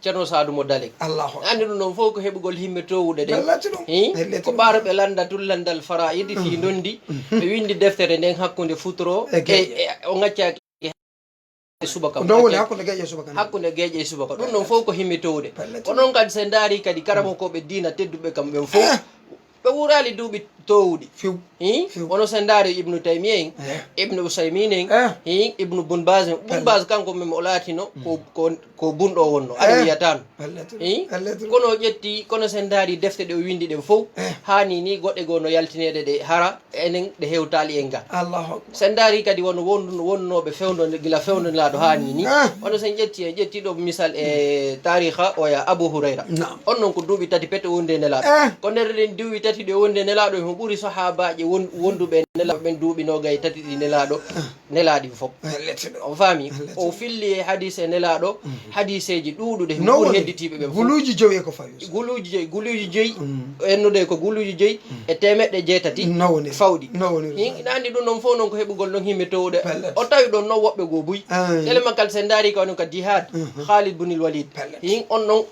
ceerno Sadou mo Dalek andi ɗum ɗon fof ko heɓugol himɓe towuɗe ɗen ko ɓaroɓe landa tullandal fara yiɗi fi dondi ɓe windi deftere nden hakkude futuro o gaccaki subaka hakkude gueeƴe e subaka ɗum ɗon fof ko himɓe towuɗe ko noon kadi sen daari kadi karamakoɓe dina tedduɓe kam ɓen fof ɓe wurali duuɓi towuɗi wono sen daari ibnu taymiya en ibnu usaymine en ibnu bunbase kanko meme o laatino ko bunɗo wonno aɗa wiyatano kono ƴetti kono sen daari defte ɗe o windi ɗen fof hani ni goɗɗe goo no yaltineɗe ɗe hara enen ɗe hewtali en gal sen daari kadi wono wonnoɓe fewdode gila fewdodilaɗo hani ni wono sen ƴetti ɗo misal e tariha oya abou hurayra on noon ko duuɓi tati pete wonde nelaɗo ko nder ɗen duuɓi tati ɗe wonde nelaɗo e ɓuuri sahabaji wonduɓe nelaɗo ɓen duuɓi nogay tati ɗi nelaɗi fof o faami o filli e hadise nelaɗo hadiseji ɗuɗuɗe ɓuuri hedditiɓe ɓen guluji joyi e ko fawi guluji joyi ennude ko guluji joyi e temeɗɗe jeetati fawɗi ina andi ɗum ɗon fof noon ko heɓugol ɗon himɓe towɗe o tawi ɗon noon woɓɓe goo buy telema kal sen daari ka woni ko jihad Khalid bunil Walid on noon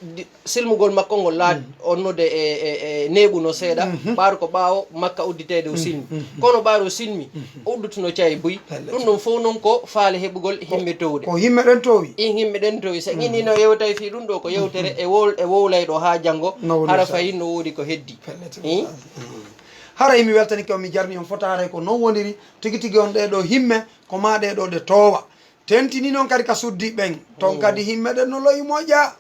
silmugol makko ngol laat onnude e neɓuno seeɗa ɓaaro ko ɓaawo makka udditede o silmi kono ɓaaro silmi o uddutuno caye buy ɗum ɗon fof noon ko faale heɓugol himme towde ko yimɓe ɗen towi yimɓe ɗen towi so innino yewtay fi ɗum ɗo ko yewtere e wowlayɗo ha janggo hara fayin no woodi ko heddi haray mi weltanike on mi jarni on fota haray ko non woniri tigi tigi on ɗeɗo himme ko ma ɗeɗo ɗe towa tentini noon kadi ka suddi ɓen ton kadi himme ɗen no loyi moƴƴa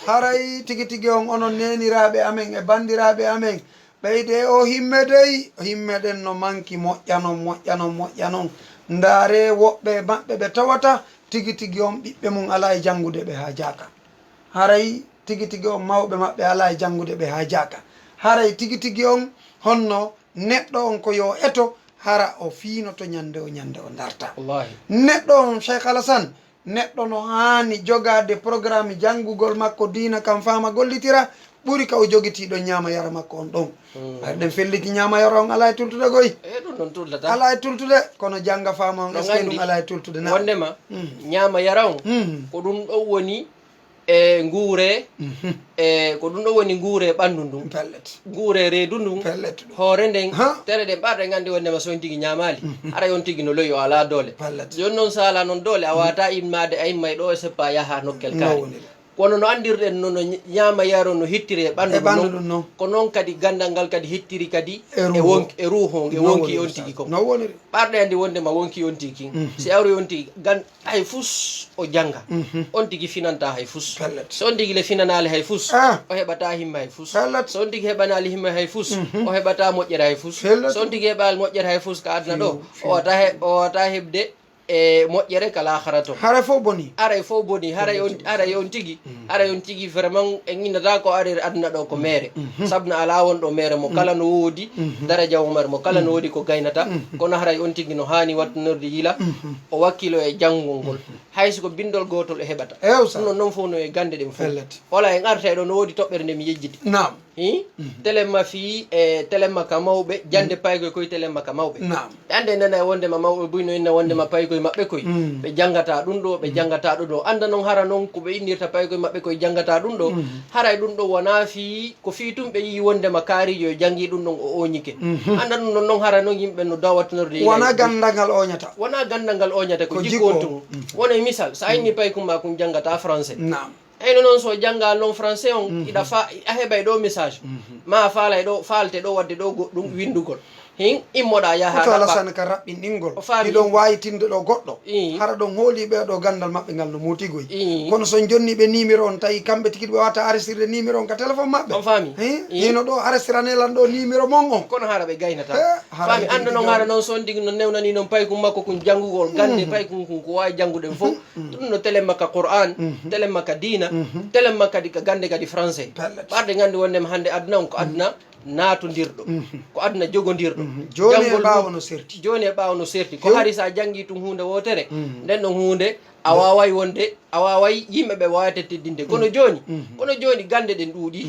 haray tigi tigi on onon neniraɓe amen e bandiraɓe amen ɓeyde o himme dey himme ɗen no manki moƴƴanon ndaare woɓɓe maɓɓe ɓe tawata tigi tigi on ɓiɓɓe mum ala e janngude ɓe ha jaka haray tigi tigi on mawɓe maɓɓe ala e janngude ɓe ha jaka haray tigi tigi on honno neɗɗo on ko yo eto hara o fiinoto ñande o darta neɗɗo on Cheikh Alhasane neɗɗo no hani jogade programme janngugol makko diina kam fama gollitira ɓuri ka o jogitiɗo ñama yara makko on ɗon ɗen felliti ñama yara on ala e tultude goy ɗum ɗon tultata ala e tultude kono jangga fama on est ce que ɗum ala e tultude na wondema ñama yara on ko ɗum ɗo woni e nguure e ko ɗum ɗo woni nguure ɓanndu ndun pellet nguure reedu ndun pellet hoore nden tere ɗen ɓarɗe nganndi wondema so on tigi ñaamaali ara on tigi no loyi o ala doole joni noon so ala noon doole a wata immade a imma e ɗo e seppa yaha nokkel kaari kono no andirɗen nono ñaama yaro no hittiri e ɓanndu ɗum noon ko noon kadi gandal ngal kadi hittiri kadi e ruhonge wonki on tigi ko ɓarɗe andi wondema wonki on tigi si awri on tigi hay fus o janga on tigi finanta hay fus so on tigi le finanali hay fus o heɓata himma hay fus so on tigi heɓanali himma hay fus o heɓata moƴƴere hay fus so on tigi heɓali moƴƴere hay fus ka aduna ɗo o wata heɓde e moƴƴere kala harato haray fof boni haray on tigi vraiment en innata ko ari aduna ɗo ko mere sabna ala won ɗo mere mo kala no woodi daraja umar mo kala no woodi ko gaynata kono haray on tigi no hani wattanorde yila o wakkilo e janngol ngol hayso ko bindol gotol e heɓata ɗum noon fof no e gande ɗen fof wala en arta ɗo no woodi toɓɓere nde mi yejjiti téléma fi e téléma ka mawɓe jande paykoy koye téléma ka mawɓe ande nana e wondema mawɓe buyno inna wondema paykoye maɓɓe koye ɓe janggata ɗum ɗo ɓe janggata ɗum ɗo anda noon hara noon koɓe innirta paykoye maɓɓe koye janggata ɗum ɗo haray ɗum ɗo wona fi ko fi tum ɓe yi wondema kaarijo e janggi ɗum ɗon o oñike anda ɗum noon hara noon yimɓe no dawattanorde wona gandal ngal oñata ko jikko on tun wona misal so a inni paykuma kum janggata français eyno noon so jannga noon français on iɗa a heɓay ɗo message ma faalay ɗo falte ɗo wadde ɗo goɗɗum windugol hin immoɗa yaha Alhasane ka raɓɓinɗingol ɗiɗon wayitinde ɗo goɗɗo hara ɗon hooli ɓeɗo gandal maɓɓe ngal no mutigoy kono son jonniɓe numéro on tawi kamɓe tigi ɓe wata arrestirde numéro on ka téléphone maɓɓe on faami hino ɗo arrestiranelan ɗo numéro mon on kono hara ɓe gaynata faami anda noon hara noon son tigi no newnani noon paykum makko kum janngugol gande paykum kum ko wawi jannguɗen fof ɗum no télé makka Qur'an télé makka dina télé makka kadi ka gande kadi français ɓarɗe gandi wondema hande aduna on ko aduna natodirɗo ko aduna jogodirɗo joni e ɓawa no serti ko hari sa janggi tum hunde wotere nden ɗon hunde a waway wonde a waway yimɓeɓe wawata teddinde kono joni gande ɗen ɗuuɗi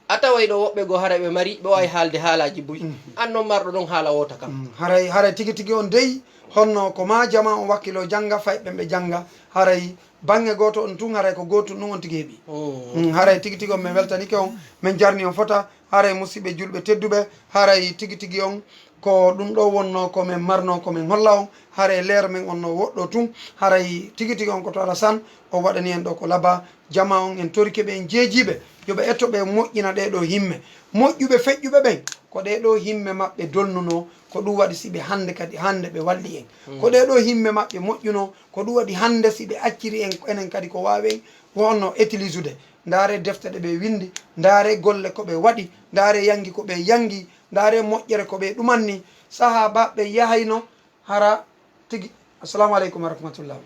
a taway ɗo woɓɓe go hara ɓe mari ɓe wawi haalde haalaji buy an noon marɗo ɗon haala wota kam haray tigi tigi on dey honno ko ma jama on wakkilo jangga fayɓe ɓe jangga haray bange goto on tun haray ko gotum ɗum on tigi heeɓi haray tigi tigi on min weltanike on min jarni on fota haray musidɓe julɓe tedduɓe haray tigi tigi on ko ɗum ɗo wonno komin marno komin holla on haray leer men on no woɗɗo tun haray tigi tigi on koto Alhasane o waɗani en ɗo ko laba jama on en torikeɓe en jeejiɓe yoɓe ettoɓe moƴƴina ɗeɗo himme moƴƴuɓe feƴƴuɓe ɓen ko ɗeɗo himme maɓɓe dolnuno ko ɗum waɗi siɓe hande kadi hande ɓe walli en ko ɗeɗo himme maɓɓe moƴƴuno ko ɗum waɗi hande siɓe acciri en enen kadi ko wawen wonno utilise ude ndaare defte ɗe ɓe windi ndaare golle ko ɓe waɗi ndaare yangi ko ɓe yangi ndaare moƴƴere ko ɓe ɗumanni saaha baɓɓe yahayno hara tigi assalamu aleykum wa rahmatullah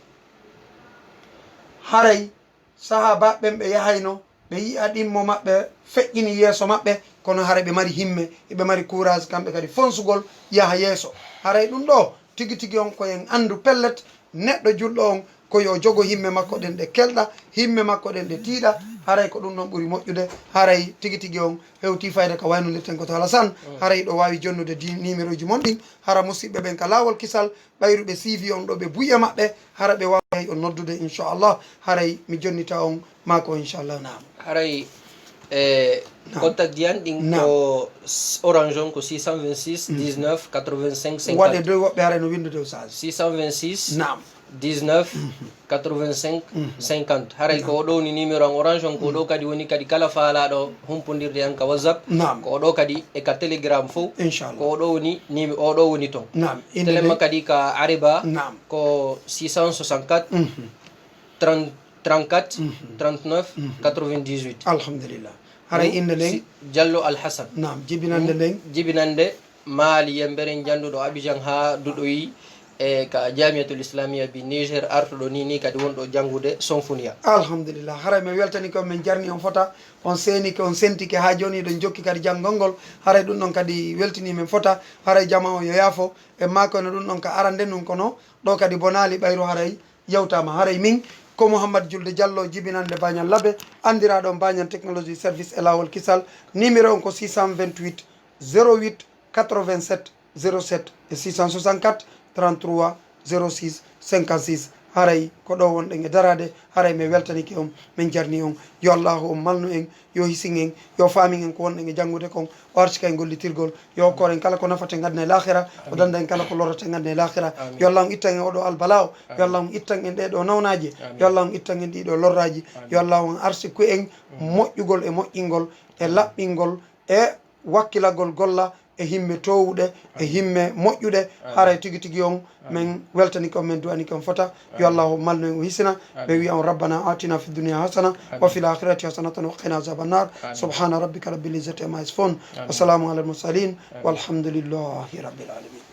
haray saaha baɓɓen ɓe yahayno ɓe yiya ɗimmo maɓɓe feƴƴini yeeso maɓɓe kono haray ɓe mari himme eɓe mari courage kamɓe kadi fonsugol yaha yeeso haray ɗum ɗo tigi tigi on koyen andu pellet neɗɗo julɗo on koyo jogo himme makko ɗen ɗe kelɗa himme makko ɗen ɗe tiiɗa haray ko ɗum ɗon ɓuuri moƴƴude haray tigi tigi on hewti fayde ko waynodeten koto Alhasane haray ɗo wawi jonnude numéro ji mon ɗin hara musidɓe ɓen ka lawol kisal ɓayruɓe suivi on ɗo ɓe buya maɓɓe hara ɓe wawi on noddude inchallah haray mi jonnita on mako inchallah nam haray contact diyan ɗin ko orange on ko 626 19 85 50 waɗe dow woɓɓe hara no windude Oustaz 626 nam 19 85 50 haray ko oɗo ni numéro an orange on ko ɗo kadi woni kadi kala faalaɗo humpodirde an ka whatsapp ko oɗo kadi e ka telegram fo inchallah ko oɗo woni oɗo woni ton telemma kadi ka ariba ko 664 34 39 98 alhamdulillah haray inde nden Diallo Alhasane nam jibinande nden jibinande maali yembere janduɗo Abidjan ha duɗoyi e ka jamiatul islamia bi Niger artuɗo ni kadi wonɗo janngude sonfuniya alhamdulillah haray mi weltani ko min jarni on fota on senike on sentike ha joni ɗon jokki kadi janngol ngol haray ɗum ɗon kadi weltini min fota haray jama on yo yaafo e mako no ɗum ɗon ka arande nun kono ɗo kadi bonali ɓayru haray yewtama haray min ko Mouhammad Julde Diallo jibinande bañal labbe andiraɗon bañal technologie service e lawol kisal numéro on ko 628 08 87 07 et 664 33 06 56 haray ko ɗo wonɗen e darade haray mi weltanike on min jarni on yo allahu on malnu en yo hisin en yo faamin en ko wonɗen e janngude kon o arcika e gollitirgol yo hokkor en kala ko nafate gadna e lahira o danda en kala ko lorate gadna e lahira yo allah on ittan en oɗo albala o yo allah on ittan en ɗeɗo nawnaji yo allah on ittan en ɗiɗo lorraji yo allah on arsiku en moƴƴugol e moƴƴingol e laɓɓingol e wakkilagol golla e himme towuɗe e himme moƴƴuɗe haray tigi tigi on min weltani ko min duwani kon fota yo allahu malnu en o hisina ɓe wiya on rabbana atina fi dunia hasana wa fil akhirati hasanatan wa qina azaban nar subhana rabbika rabbil izzati amma yasifun wa salamun ala al mursalin walhamdulillahi rabbil alamin